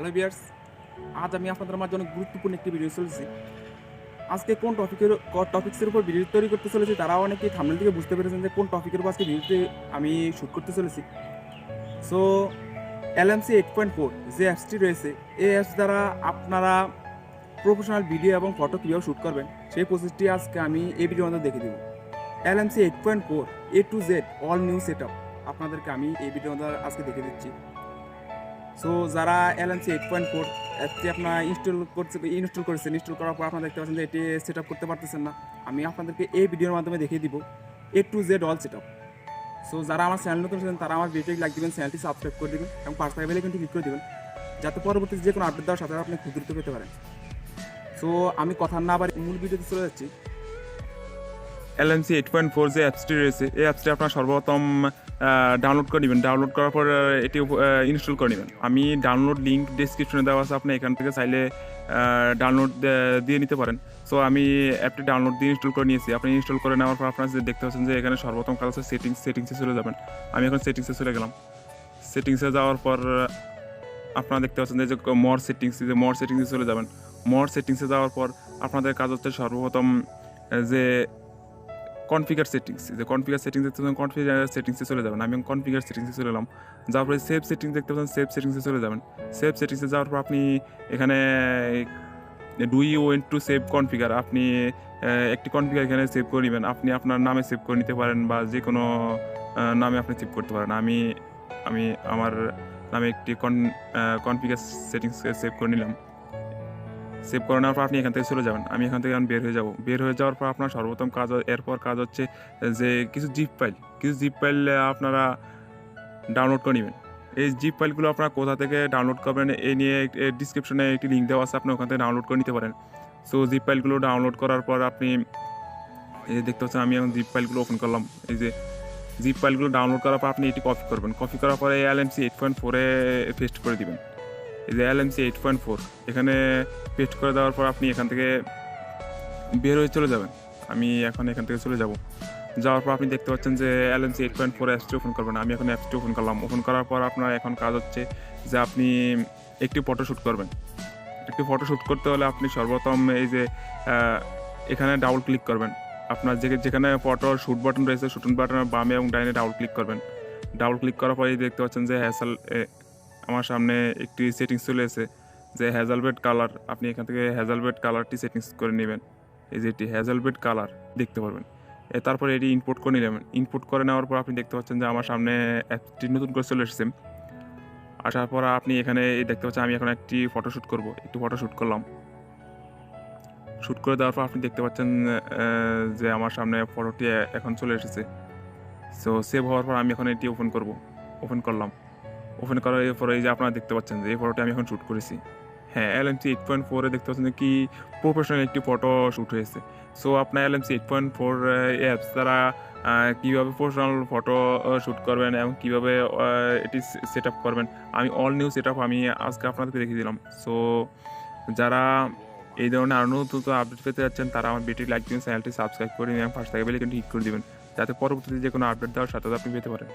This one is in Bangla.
হ্যালো ভিউয়ার্স, আজ আমি আপনাদের মাঝে অনেক গুরুত্বপূর্ণ একটি ভিডিও চলেছি। আজকে কোন টপিক্সের উপর ভিডিও তৈরি করতে চলেছি তারা অনেকেই থাম্বনেল থেকে বুঝতে পেরেছেন যে কোন টপিকের উপর আজকে ভিডিওতে আমি শ্যুট করতে চলেছি। সো LMC 8.4 যে অ্যাপসটি রয়েছে, এই অ্যাপস দ্বারা আপনারা প্রফেশনাল ভিডিও এবং ফটো কীভাবে শ্যুট করবেন সেই প্রসেসটি আজকে আমি এই ভিডিওর মধ্যে দেখে দেবো। LMC 8.4 A to Z all new set up আপনাদেরকে আমি এই ভিডিওর মধ্যে আজকে দেখে দিচ্ছি। সো যারা LMC 8.4 অ্যাপটি আপনারা ইনস্টল করেছেন, ইনস্টল করার পর আপনারা দেখতে পাচ্ছেন যে এটি সেট আপ করতে পারতেছেন না, আমি আপনাদেরকে এই ভিডিওর মাধ্যমে দেখিয়ে দিব A to Z all set up. So যারা আমার চ্যানেল নতুন আছেন তারা আমার ভিডিওটি লাইক দিবেন, চ্যানেলটি সাবস্ক্রাইব করে দেবেন এবং পাশে থাকা বেল আইকনটি ক্লিক করে দেবেন যাতে পরবর্তীতে যে কোনো আপডেট দেওয়ার সাথে আপনি খুব দ্রুত পেতে পারেন। সো আমি কথা না বাড়ি মূল ভিডিওতে চলে যাচ্ছি। LMC 8.4 যে অ্যাপসটি রয়েছে, এই অ্যাপসটি আপনার সর্বপ্রথম ডাউনলোড করে নেবেন। ডাউনলোড করার পর এটি ইনস্টল করে নেবেন। আমি ডাউনলোড লিঙ্ক ডেসক্রিপশনে দেওয়া আছে, আপনি এখান থেকে চাইলে ডাউনলোড দিয়ে নিতে পারেন। সো আমি অ্যাপটি ডাউনলোড দিয়ে ইনস্টল করে নিয়েছি। আপনি ইনস্টল করে নেওয়ার পর আপনারা দেখতে পাচ্ছেন যে এখানে সর্বপ্রথম কাজ হচ্ছে সেটিংসে চলে যাবেন। আমি এখন সেটিংসে চলে গেলাম। সেটিংসে যাওয়ার পর আপনারা দেখতে পাচ্ছেন যে মোর সেটিংসে চলে যাবেন। মোর সেটিংসে যাওয়ার পর আপনাদের কাজ হচ্ছে সর্বপ্রথম যে কনফিগার সেটিংসে চলে যাবেন। আমি কনফিগার সেটিংসে চলে এলাম। যাওয়ার পরে সেভ সেটিংস দেখতে পাচ্ছেন, সেভ সেটিংসে চলে যাবেন। সেভ সেটিংসে যাওয়ার পর আপনি এখানে do you went to save configure, আপনি একটি কনফিগার এখানে সেভ করে নেবেন। আপনি আপনার নামে সেভ করে নিতে পারেন বা যে কোনো নামে আপনি সেভ করতে পারেন। আমি আমার নামে একটি কনফিগার সেটিংস সেভ করে নিলাম। সেভ করে নেওয়ার পর আপনি এখান থেকে চলে যাবেন। আমি এখান থেকে বের হয়ে যাব। বের হয়ে যাওয়ার পর আপনার সর্বপ্রথম কাজ হচ্ছে যে কিছু জিপ ফাইল আপনারা ডাউনলোড করে নেবেন। এই জিপ ফাইলগুলো আপনারা কোথা থেকে ডাউনলোড করবেন এই নিয়ে ডিসক্রিপশনে একটি লিঙ্ক দেওয়া আছে, আপনি ওখান থেকে ডাউনলোড করে নিতে পারেন। সো জিপ ফাইলগুলো ডাউনলোড করার পর আপনি এই যে দেখতে পাচ্ছেন, আমি এখন জিপ ফাইলগুলো ওপেন করলাম। এই যে জিপ ফাইলগুলো ডাউনলোড করার পর আপনি এটি কপি করবেন। কপি করার পরে LMC 8.4 পেস্ট করে দিবেন। এই যে LMC 8.4 এখানে পেস্ট করে দেওয়ার পর আপনি এখান থেকে বের হয়ে চলে যাবেন। আমি এখন এখান থেকে চলে যাব। যাওয়ার পর আপনি দেখতে পাচ্ছেন যে LMC 8.4 অ্যাপসটি ওপেন করবেন। আমি এখন অ্যাপসটি ওপেন করলাম। ওপেন করার পর আপনার এখন কাজ হচ্ছে যে আপনি একটি ফটো শ্যুট করবেন। একটি ফটো শ্যুট করতে হলে আপনি সর্বপ্রথম এই যে এখানে ডাবল ক্লিক করবেন। আপনার যেখানে ফটো শ্যুট বাটন রয়েছে, শ্যুট বাটনের বামে এবং ডাইনে ডাবল ক্লিক করবেন। ডাবল ক্লিক করার পরে দেখতে পাচ্ছেন যে আমার সামনে একটি সেটিংস চলে এসেছে যে হ্যাজেলবেড কালার। আপনি এখান থেকে হ্যাজেলবেড কালারটি সেটিংস করে নেবেন। এই যে এটি হ্যাজেলবেড কালার দেখতে পারবেন। তারপরে এটি ইনপুট করে নেবেন। ইনপুট করে নেওয়ার পর আপনি দেখতে পাচ্ছেন যে আমার সামনে অ্যাপটি নতুন করে চলে এসেছে। আসার পর আপনি এখানে দেখতে পাচ্ছেন আমি এখন একটি ফটো শ্যুট করবো। একটু ফটো শ্যুট করলাম। শ্যুট করে দেওয়ার পর আপনি দেখতে পাচ্ছেন যে আমার সামনে ফটোটি এখন চলে এসেছে। সো সেভ হওয়ার পর আমি এখন এটি ওপেন করলাম। ওপেন করার পরে এই যে আপনারা দেখতে পাচ্ছেন যে এই ফটোটি আমি এখন শ্যুট করেছি। হ্যাঁ, LMC 8.4 দেখতে পাচ্ছেন যে কি প্রফেশনাল একটি ফটো শ্যুট হয়েছে। সো আপনার LMC 8.4 অ্যাপস দ্বারা কীভাবে প্রফেশনাল ফটো শ্যুট করবেন এবং কীভাবে এটি সেট আপ করবেন, আমি অল নিউ সেট আপ আমি আজকে আপনাদেরকে দেখিয়ে দিলাম। সো যারা এই ধরনের আরও নতুন আপডেট পেতে যাচ্ছেন তারা আমার ভিডিওটি লাইক দিন, চ্যানেলটি সাবস্ক্রাইব করে নিন এবং পাশে থাকা বেল আইকনটি ক্লিক করে দেবেন যাতে পরবর্তীতে যে কোনো আপডেট দেওয়ার সাথে আপনি পেতে পারেন।